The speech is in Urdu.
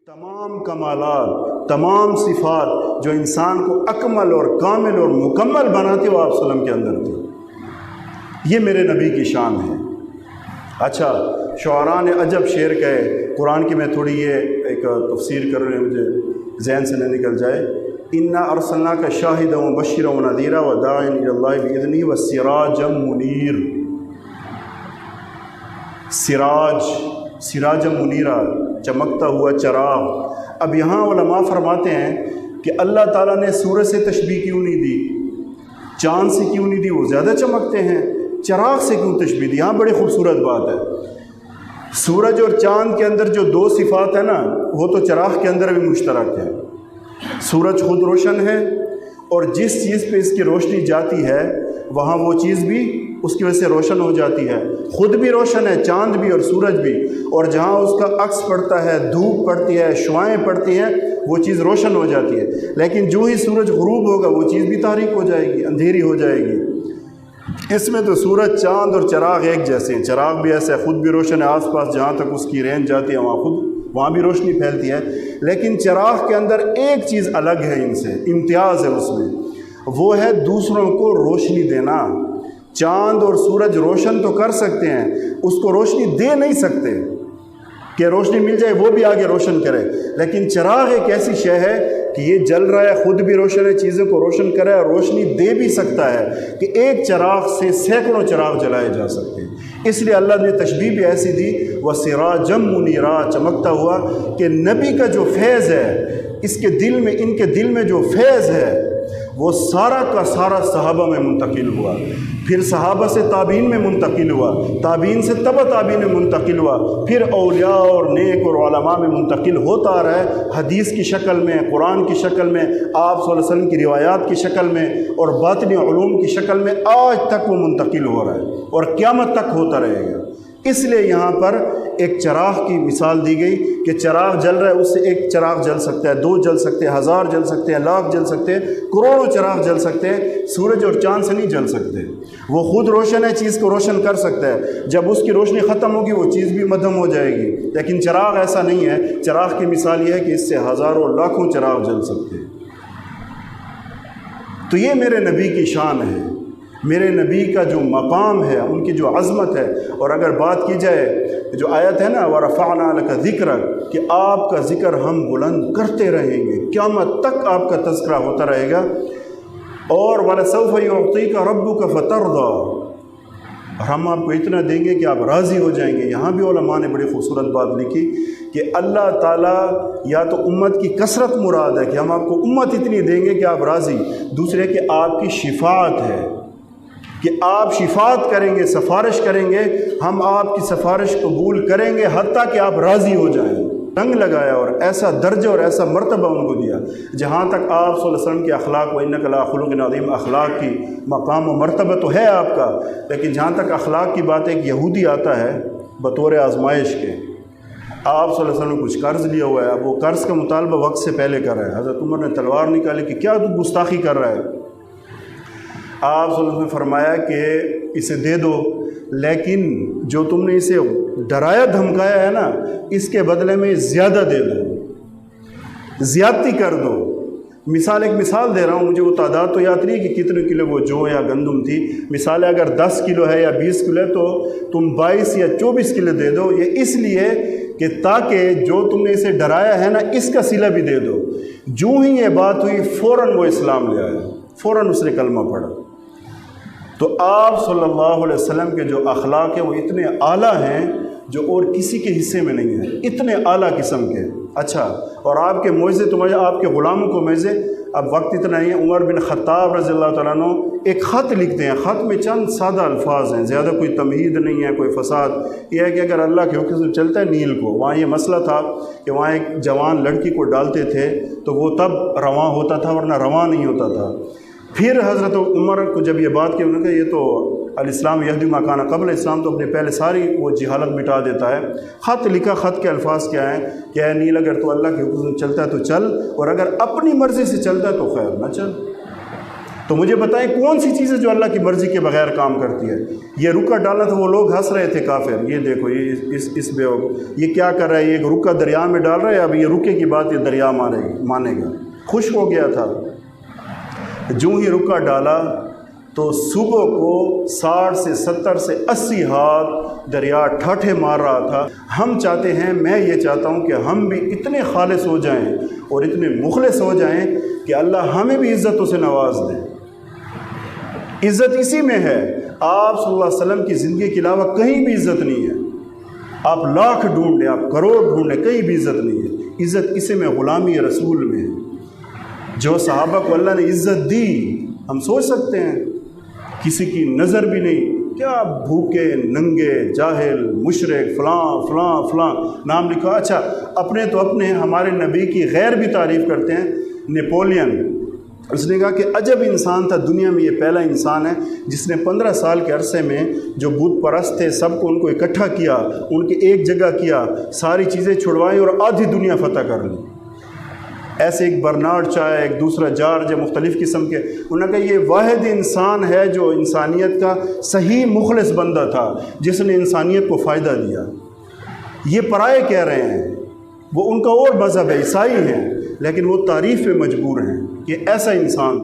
تمام کمالات، تمام صفات جو انسان کو اکمل اور کامل اور مکمل بناتے وہ آپ صلی اللہ علیہ وسلم کے اندر تھے۔ یہ میرے نبی کی شان ہے۔ اچھا، شعراء نے عجب شعر کہے، قرآن کی میں تھوڑی یہ ایک تفسیر کر رہے ہیں، مجھے ذہن سے نہ نکل جائے۔ انا ارسلناک شاہدا ومبشرا ونذیرا وداعیا الی اللہ باذنہ وسراجا منیر۔ سراج منیرا، چمکتا ہوا چراغ۔ اب یہاں علماء فرماتے ہیں کہ اللہ تعالیٰ نے سورج سے تشبیہ کیوں نہیں دی، چاند سے کیوں نہیں دی، وہ زیادہ چمکتے ہیں، چراغ سے کیوں تشبیہ دی؟ یہاں بڑی خوبصورت بات ہے۔ سورج اور چاند کے اندر جو دو صفات ہیں نا، وہ تو چراغ کے اندر بھی مشترک ہے۔ سورج خود روشن ہے، اور جس چیز پہ اس کی روشنی جاتی ہے وہاں وہ چیز بھی اس کی وجہ سے روشن ہو جاتی ہے۔ خود بھی روشن ہے، چاند بھی اور سورج بھی، اور جہاں اس کا عکس پڑتا ہے، دھوپ پڑتی ہے، شعاعیں پڑتی ہیں، وہ چیز روشن ہو جاتی ہے۔ لیکن جو ہی سورج غروب ہوگا وہ چیز بھی تاریک ہو جائے گی، اندھیری ہو جائے گی۔ اس میں تو سورج، چاند اور چراغ ایک جیسے ہیں۔ چراغ بھی ایسا ہے، خود بھی روشن ہے، آس پاس جہاں تک اس کی رینج جاتی ہے وہاں بھی روشنی پھیلتی ہے۔ لیکن چراغ کے اندر ایک چیز الگ ہے، ان سے امتیاز ہے اس میں، وہ ہے دوسروں کو روشنی دینا۔ چاند اور سورج روشن تو کر سکتے ہیں، اس کو روشنی دے نہیں سکتے کہ روشنی مل جائے وہ بھی آگے روشن کرے۔ لیکن چراغ ایک ایسی شے ہے کہ یہ جل رہا ہے، خود بھی روشن ہے، چیزوں کو روشن کرے اور روشنی دے بھی سکتا ہے کہ ایک چراغ سے سینکڑوں چراغ جلائے جا سکتے ہیں۔ اس لیے اللہ نے تشبیہ بھی ایسی دی، وَسِرَاجًا مُنِيرًا، چمکتا ہوا، کہ نبی کا جو فیض ہے، اس کے دل میں، ان کے دل میں جو فیض ہے وہ سارا کا سارا صحابہ میں منتقل ہوا، پھر صحابہ سے تابعین میں منتقل ہوا، تابعین سے تبع تابعین میں منتقل ہوا، پھر اولیاء اور نیک اور علماء میں منتقل ہوتا آ رہا ہے، حدیث کی شکل میں، قرآن کی شکل میں، آپ صلی اللہ علیہ وسلم کی روایات کی شکل میں اور باطنی علوم کی شکل میں، آج تک وہ منتقل ہو رہا ہے اور قیامت تک ہوتا رہے گا۔ اس لیے یہاں پر ایک چراغ کی مثال دی گئی کہ چراغ جل رہا ہے، اس سے ایک چراغ جل سکتا ہے، دو جل سکتے ہیں، ہزار جل سکتے ہیں، لاکھ جل سکتے ہیں، کروڑوں چراغ جل سکتے ہیں۔ سورج اور چاند سے نہیں جل سکتے، وہ خود روشن ہے، چیز کو روشن کر سکتا ہے، جب اس کی روشنی ختم ہوگی وہ چیز بھی مدھم ہو جائے گی۔ لیکن چراغ ایسا نہیں ہے۔ چراغ کی مثال یہ ہے کہ اس سے ہزاروں لاکھوں چراغ جل سکتے ہیں۔ تو یہ میرے نبی کی شان ہے، میرے نبی کا جو مقام ہے، ان کی جو عظمت ہے۔ اور اگر بات کی جائے جو آیت ہے نا، وَرَفَعْنَا لَكَ ذِكْرَكَ، کہ آپ کا ذکر ہم بلند کرتے رہیں گے، قیامت تک آپ کا تذکرہ ہوتا رہے گا۔ اور وَلَسَوْفَ يُعْطِيكَ رَبُّكَ فَتَرْضَىٰ، اور ہم آپ کو اتنا دیں گے کہ آپ راضی ہو جائیں گے۔ یہاں بھی علماء نے بڑی خوبصورت بات لکھی کہ اللہ تعالیٰ یا تو امت کی کثرت مراد ہے کہ ہم آپ کو امت اتنی دیں گے کہ آپ راضی، دوسرے کہ آپ کی شفاعت ہے کہ آپ شفاعت کریں گے، سفارش کریں گے، ہم آپ کی سفارش قبول کریں گے حتیٰ کہ آپ راضی ہو جائیں۔ رنگ لگایا اور ایسا درجہ اور ایسا مرتبہ ان کو دیا، جہاں تک آپ صلی اللہ علیہ وسلم کے اخلاق، وَإِنَّكَ لَعَلَىٰ خُلُقٍ عَظِيمٍ، اخلاق کی مقام و مرتبہ تو ہے آپ کا، لیکن جہاں تک اخلاق کی بات ہے، ایک یہودی آتا ہے بطور آزمائش کے، آپ صلی اللہ علیہ وسلم نے کچھ قرض لیا ہوا ہے، اب وہ قرض کا مطالبہ وقت سے پہلے کر رہا ہے۔ حضرت عمر نے تلوار نکالی کہ کیا تو گستاخی کر رہا ہے؟ آپ صلی اللہ علیہ وسلم نے فرمایا کہ اسے دے دو، لیکن جو تم نے اسے ڈرایا دھمکایا ہے نا، اس کے بدلے میں زیادہ دے دو، زیادتی کر دو۔ ایک مثال دے رہا ہوں، مجھے وہ تعداد تو یاد نہیں کہ کتنے کلو وہ جو یا گندم تھی، مثال ہے اگر 10 کلو ہے یا 20 کلو ہے تو تم 22 یا 24 کلو دے دو، یہ اس لیے کہ تاکہ جو تم نے اسے ڈرایا ہے نا، اس کا صلہ بھی دے دو۔ جو ہی یہ بات ہوئی فوراً وہ اسلام لے آیا، فوراً اس نے کلمہ پڑھا۔ تو آپ صلی اللہ علیہ وسلم کے جو اخلاق ہیں وہ اتنے اعلیٰ ہیں جو اور کسی کے حصے میں نہیں ہیں، اتنے اعلیٰ قسم کے۔ اچھا، اور آپ کے معجزے تمہیں، آپ کے غلاموں کو معجزے، اب وقت اتنا نہیں ہے۔ عمر بن خطاب رضی اللہ تعالیٰ عنہ ایک خط لکھتے ہیں، خط میں چند سادہ الفاظ ہیں، زیادہ کوئی تمہید نہیں ہے، کوئی فساد، یہ ہے کہ اگر اللہ کے حکم سے چلتا ہے نیل کو، وہاں یہ مسئلہ تھا کہ وہاں ایک جوان لڑکی کو ڈالتے تھے تو وہ تب رواں ہوتا تھا ورنہ رواں نہیں ہوتا تھا۔ پھر حضرت عمر کو جب یہ بات کی، انہوں نے کہا یہ تو الاسلام یہدی ما کان قبل، اسلام تو اپنے پہلے ساری وہ جہالت مٹا دیتا ہے۔ خط لکھا، خط کے الفاظ کیا ہیں کہ اے نیل، اگر تو اللہ کے حکم سے چلتا ہے تو چل، اور اگر اپنی مرضی سے چلتا ہے تو خیر نہ چل۔ تو مجھے بتائیں کون سی چیز ہے جو اللہ کی مرضی کے بغیر کام کرتی ہے؟ یہ رکا ڈالا تو وہ لوگ ہنس رہے تھے کافر، یہ دیکھو اس بے یہ کیا کر رہا ہے، یہ رکا دریا میں ڈال رہا ہے، اب یہ رکے کی بات یہ دریا مانے گا۔ خوش ہو گیا تھا، جو ہی رکا ڈالا تو صبح کو 60 سے 70 سے 80 ہاتھ دریا ٹھاٹھے مار رہا تھا۔ ہم چاہتے ہیں، میں یہ چاہتا ہوں کہ ہم بھی اتنے خالص ہو جائیں اور اتنے مخلص ہو جائیں کہ اللہ ہمیں بھی عزتوں سے نواز دے۔ عزت اسی میں ہے، آپ صلی اللہ علیہ وسلم کی زندگی کے علاوہ کہیں بھی عزت نہیں ہے۔ آپ لاکھ ڈھونڈ لیں، آپ کروڑ ڈھونڈ لیں، کہیں بھی عزت نہیں ہے۔ عزت اسی میں غلامی رسول میں ہے۔ جو صحابہ کو اللہ نے عزت دی، ہم سوچ سکتے ہیں کسی کی نظر بھی نہیں، کیا بھوکے ننگے جاہل مشرک فلاں فلاں فلاں نام لکھا۔ اچھا اپنے تو اپنے، ہمارے نبی کی غیر بھی تعریف کرتے ہیں۔ نیپولین، اس نے کہا کہ عجب انسان تھا، دنیا میں یہ پہلا انسان ہے جس نے 15 سال کے عرصے میں جو بت پرست تھے سب کو ان کو اکٹھا کیا، ان کے ایک جگہ کیا، ساری چیزیں چھڑوائیں اور آدھی دنیا فتح کر لی۔ ایسے ایک برنارڈ شاہ ہے، ایک دوسرا جارج ہے، مختلف قسم کے۔ انہوں نے کہا یہ واحد انسان ہے جو انسانیت کا صحیح مخلص بندہ تھا، جس نے انسانیت کو فائدہ دیا۔ یہ پرائے کہہ رہے ہیں، وہ ان کا اور مذہب ہے، عیسائی ہیں، لیکن وہ تعریف پہ مجبور ہیں کہ ایسا انسان